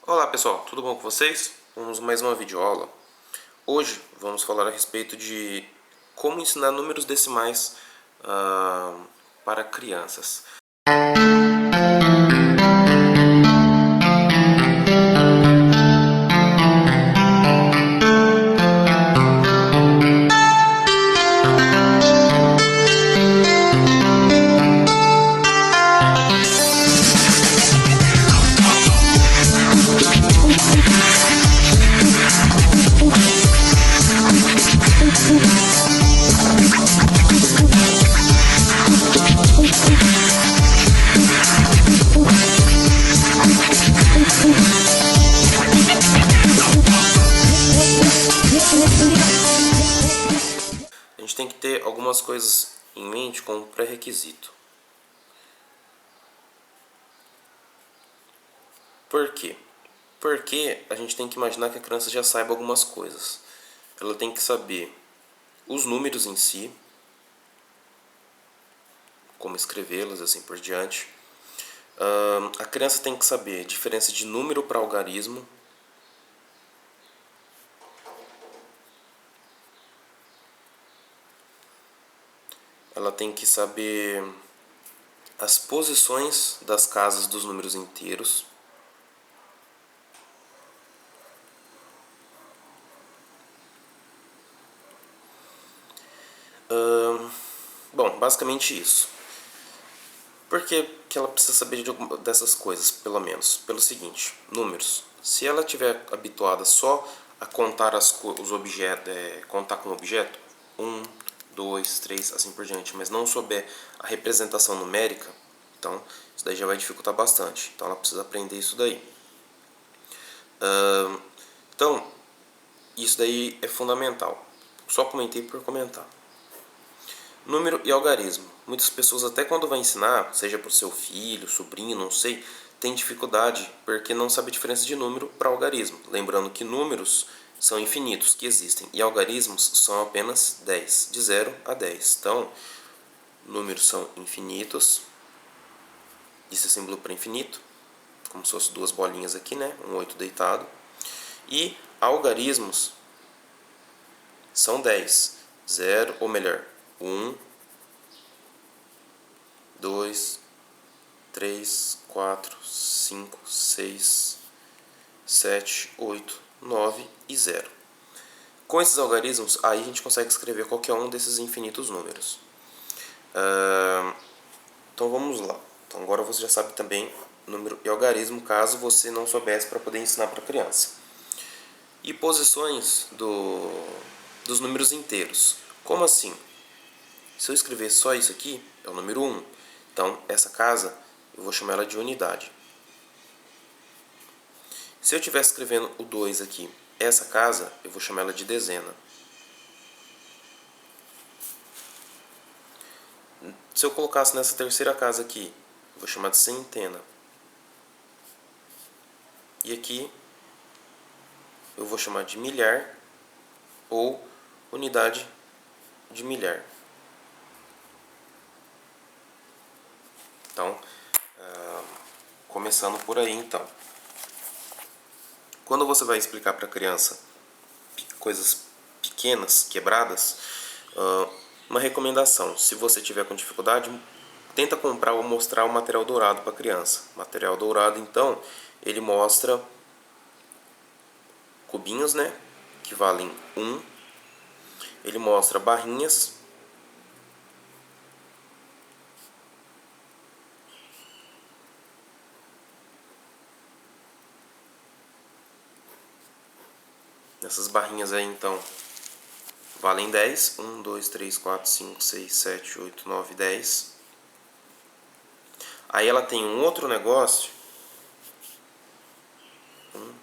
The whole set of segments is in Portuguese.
Olá pessoal, tudo bom com vocês? Vamos a mais uma videoaula. Hoje vamos falar a respeito de como ensinar números decimais para crianças. A gente tem que ter algumas coisas em mente como pré-requisito. Por quê? Porque a gente tem que imaginar que a criança já saiba algumas coisas. Ela tem que saber os números em si, como escrevê-los, assim por diante. A criança tem que saber a diferença de número para algarismo. Ela tem que saber as posições das casas dos números inteiros. Bom, basicamente isso. Por que ela precisa saber dessas coisas, pelo menos? Pelo seguinte, números. Se ela estiver habituada só a contar os objetos, contar com objeto, 1, 2, 3, assim por diante, mas não souber a representação numérica, então isso daí já vai dificultar bastante. Então ela precisa aprender isso daí. Então, isso daí é fundamental. Só comentei por comentar. Número e algarismo. Muitas pessoas, até quando vai ensinar, seja para o seu filho, sobrinho, não sei, tem dificuldade porque não sabe a diferença de número para algarismo. Lembrando que números são infinitos, que existem, e algarismos são apenas 10, de 0 a 10. Então, números são infinitos, isso é símbolo para infinito, como se fossem duas bolinhas aqui, né? Um 8 deitado. E algarismos são 10, 0, ou melhor, 1, 2, 3, 4, 5, 6, 7, 8, 9 e 0. Com esses algarismos, aí a gente consegue escrever qualquer um desses infinitos números. Então vamos lá. Então agora você já sabe também número e algarismo, caso você não soubesse, para poder ensinar para a criança. E posições dos números inteiros. Como assim? Se eu escrever só isso aqui, é o número 1. Então, essa casa, eu vou chamar ela de unidade. Se eu estiver escrevendo o 2 aqui, essa casa, eu vou chamar ela de dezena. Se eu colocasse nessa terceira casa aqui, eu vou chamar de centena. E aqui, eu vou chamar de milhar ou unidade de milhar. Então, começando por aí, então. Quando você vai explicar para a criança coisas pequenas, quebradas, uma recomendação: se você tiver com dificuldade, tenta comprar ou mostrar o material dourado para a criança. O material dourado, então, ele mostra cubinhos, né, que valem 1. Ele mostra barrinhas. Essas barrinhas aí, então, valem 10. 1, 2, 3, 4, 5, 6, 7, 8, 9, 10. Aí ela tem um outro negócio. 1, 2,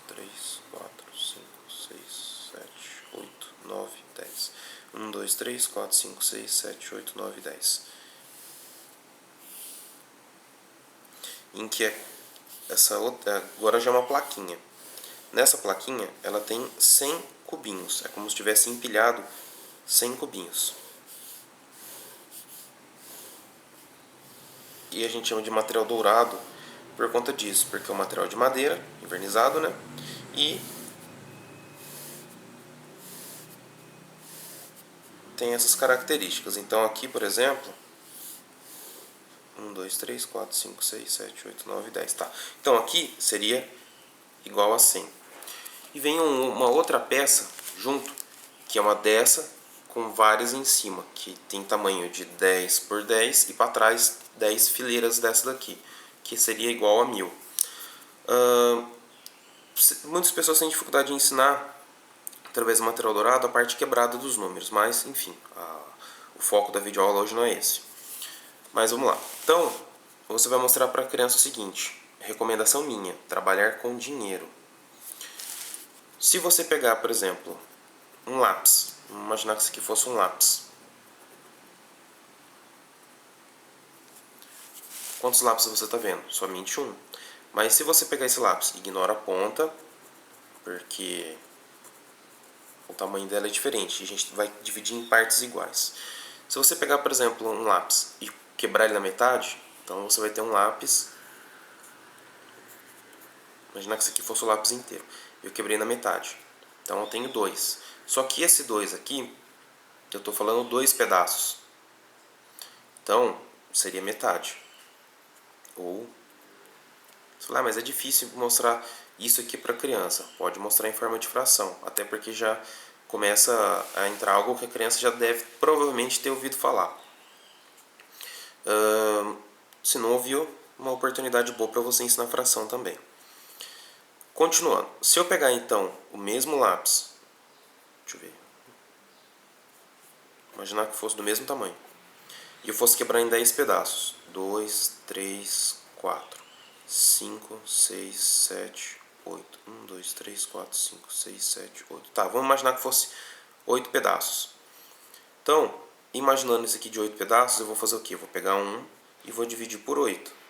3, 4, 5, 6, 7, 8, 9, 10. 1, 2, 3, 4, 5, 6, 7, 8, 9, 10. Em que essa outra, agora já é uma plaquinha. Nessa plaquinha, ela tem 100 cubinhos. É como se tivesse empilhado 100 cubinhos. E a gente chama de material dourado por conta disso, porque é um material de madeira, envernizado, né? E tem essas características. Então aqui, por exemplo, 1, 2, 3, 4, 5, 6, 7, 8, 9, 10, tá. Então aqui seria igual a 100. E vem uma outra peça junto, que é uma dessa com várias em cima, que tem tamanho de 10 por 10 e para trás 10 fileiras dessa daqui, que seria igual a 1000. Muitas pessoas têm dificuldade de ensinar através do material dourado a parte quebrada dos números, mas enfim, o foco da videoaula hoje não é esse. Mas vamos lá. Então, você vai mostrar para a criança o seguinte, recomendação minha, trabalhar com dinheiro. Se você pegar, por exemplo, um lápis, vamos imaginar que isso aqui fosse um lápis. Quantos lápis você está vendo? Somente um. Mas se você pegar esse lápis, ignora a ponta, porque o tamanho dela é diferente. A gente vai dividir em partes iguais. Se você pegar, por exemplo, um lápis e quebrar ele na metade, então você vai ter um lápis. Imaginar que isso aqui fosse o lápis inteiro. Eu quebrei na metade. Então eu tenho dois. Só que esse dois aqui, eu estou falando dois pedaços. Então seria metade. Ou, você fala, mas é difícil mostrar isso aqui para criança. Pode mostrar em forma de fração. Até porque já começa a entrar algo que a criança já deve provavelmente ter ouvido falar. Se não ouviu, uma oportunidade boa para você ensinar fração também. Continuando, se eu pegar então o mesmo lápis, deixa eu ver, imaginar que fosse do mesmo tamanho, e eu fosse quebrar em 10 pedaços, 2, 3, 4, 5, 6, 7, 8, 1, 2, 3, 4, 5, 6, 7, 8, tá, vamos imaginar que fosse 8 pedaços. Então, imaginando isso aqui de 8 pedaços, eu vou fazer o quê? Eu vou pegar um e vou dividir por 8.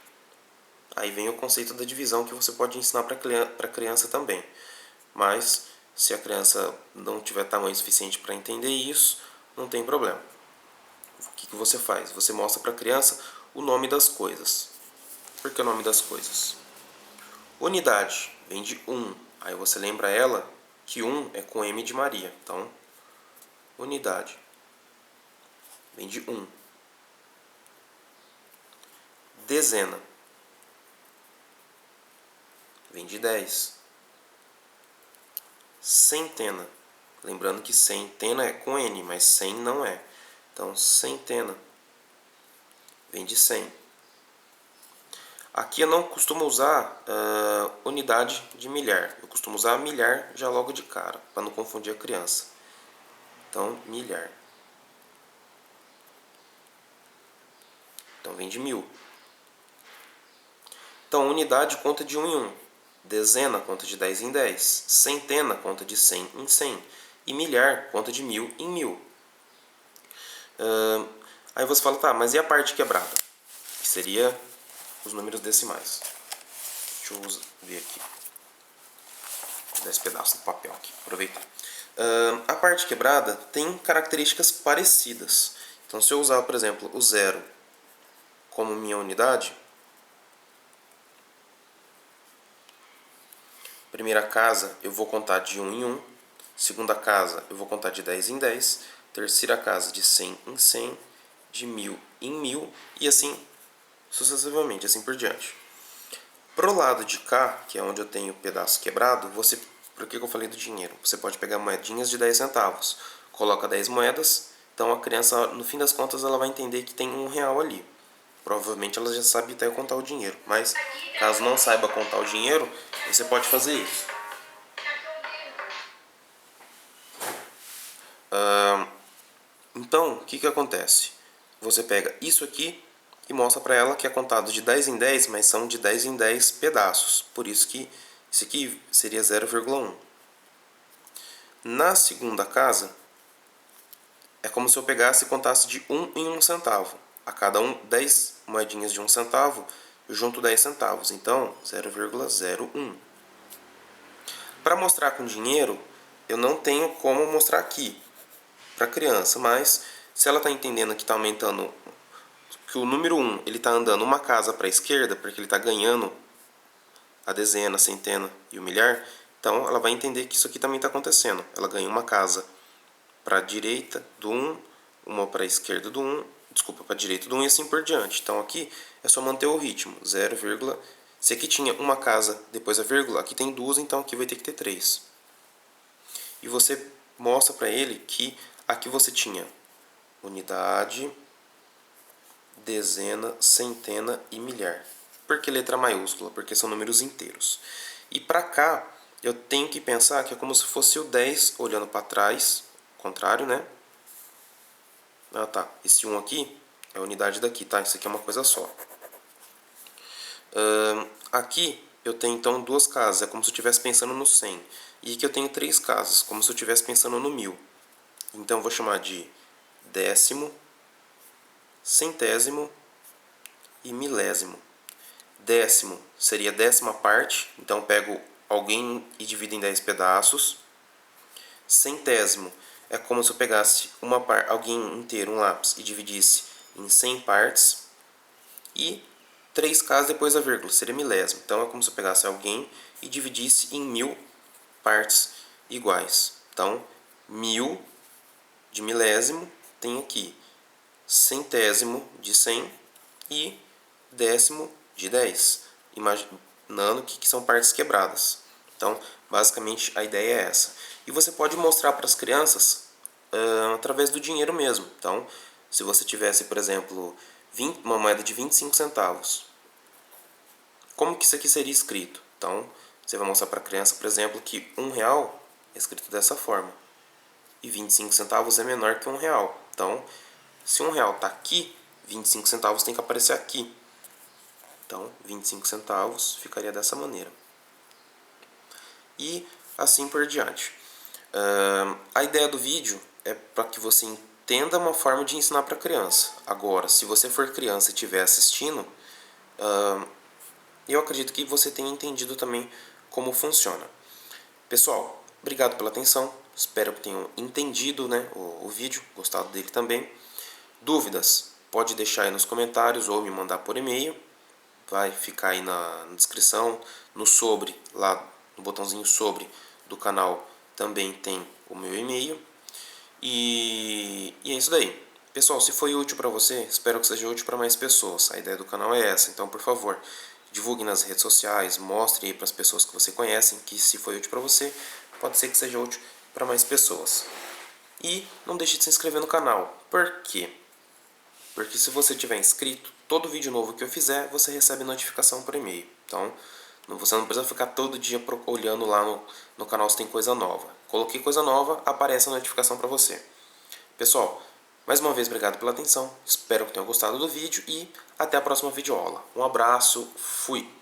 Aí vem o conceito da divisão que você pode ensinar para a criança também. Mas, se a criança não tiver tamanho suficiente para entender isso, não tem problema. O que você faz? Você mostra para a criança o nome das coisas. Por que o nome das coisas? Unidade vem de 1. Aí você lembra ela que 1 é com M de Maria. Então, unidade vem de 1. Dezena vem de 10. Centena. Lembrando que centena é com N, mas 100 não é. Então, centena vem de 100. Aqui eu não costumo usar unidade de milhar. Eu costumo usar milhar já logo de cara, para não confundir a criança. Então, milhar. Então, vem de 1000. Então, unidade conta de 1 em 1. Dezena conta de 10 em 10. Centena conta de 100 em 100. E milhar conta de 1000 em 1000. Aí você fala, tá, mas e a parte quebrada? Que seria os números decimais. Deixa eu ver aqui. Vou dar esse pedaço do papel aqui, aproveitar. A parte quebrada tem características parecidas. Então, se eu usar, por exemplo, o 0 como minha unidade, primeira casa eu vou contar de 1 em 1, segunda casa eu vou contar de 10 em 10, terceira casa de 100 em 100, de 1000 em 1000 e assim sucessivamente, assim por diante. Pro lado de cá, que é onde eu tenho o pedaço quebrado, por que eu falei do dinheiro? Você pode pegar moedinhas de 10 centavos, coloca 10 moedas, então a criança, no fim das contas, ela vai entender que tem R$1 ali. Provavelmente ela já sabe até contar o dinheiro, mas caso não saiba contar o dinheiro, você pode fazer isso. Então, o que acontece? Você pega isso aqui e mostra para ela que é contado de 10 em 10, mas são de 10 em 10 pedaços. Por isso que isso aqui seria 0,1. Na segunda casa, é como se eu pegasse e contasse de 1 em 1 centavo. A cada 10 moedinhas de 1 centavo, eu junto 10 centavos. Então, 0,01. Para mostrar com dinheiro, eu não tenho como mostrar aqui para a criança, mas se ela está entendendo que está aumentando, que o número 1 ele está andando uma casa para a esquerda, porque ele está ganhando a dezena, a centena e o milhar, então ela vai entender que isso aqui também está acontecendo. Ela ganha uma casa para a direita do 1, uma para a esquerda do 1, desculpa, para a direita do 1 e assim por diante. Então aqui é só manter o ritmo, 0, se aqui tinha uma casa depois a vírgula, aqui tem duas, então aqui vai ter que ter 3. E você mostra para ele que aqui você tinha unidade, dezena, centena e milhar. Por que letra maiúscula? Porque são números inteiros. E para cá, eu tenho que pensar que é como se fosse o 10 olhando para trás, contrário, né? Ah, tá. Esse 1 aqui é a unidade daqui, tá? Isso aqui é uma coisa só. Aqui eu tenho então duas casas, é como se eu estivesse pensando no 100. E aqui eu tenho 3 casas, como se eu estivesse pensando no 1000. Então eu vou chamar de décimo, centésimo e milésimo. Décimo seria a décima parte, então eu pego alguém e divido em 10 pedaços. Centésimo é como se eu pegasse alguém inteiro, um lápis, e dividisse em 100 partes. E 3 casas depois da vírgula, seria milésimo. Então é como se eu pegasse alguém e dividisse em 1000 partes iguais. Então, 1000 de milésimo tem aqui centésimo de 100 e décimo de 10. Imaginando que são partes quebradas. Então, basicamente, a ideia é essa. E você pode mostrar para as crianças através do dinheiro mesmo. Então, se você tivesse, por exemplo, uma moeda de 25 centavos, como que isso aqui seria escrito? Então, você vai mostrar para a criança, por exemplo, que R$1 é escrito dessa forma. E 25 centavos é menor que R$1. Então, se R$1 está aqui, 25 centavos tem que aparecer aqui. Então, 25 centavos ficaria dessa maneira. E assim por diante. A ideia do vídeo é para que você entenda uma forma de ensinar para a criança. Agora, se você for criança e estiver assistindo, eu acredito que você tenha entendido também como funciona. Pessoal, obrigado pela atenção. Espero que tenham entendido, né, o vídeo, gostado dele também. Dúvidas, pode deixar aí nos comentários ou me mandar por e-mail. Vai ficar aí na descrição, no sobre, lá no botãozinho sobre do canal também tem o meu e-mail. E é isso daí. Pessoal, se foi útil para você, espero que seja útil para mais pessoas. A ideia do canal é essa, então por favor, divulgue nas redes sociais, mostre aí para as pessoas que você conhece que se foi útil para você, pode ser que seja útil para mais pessoas. E não deixe de se inscrever no canal. Por quê? Porque se você tiver inscrito, todo vídeo novo que eu fizer, você recebe notificação por e-mail. Então, você não precisa ficar todo dia olhando lá no canal se tem coisa nova. Coloquei coisa nova, aparece a notificação para você. Pessoal, mais uma vez obrigado pela atenção. Espero que tenham gostado do vídeo e até a próxima videoaula. Um abraço, fui!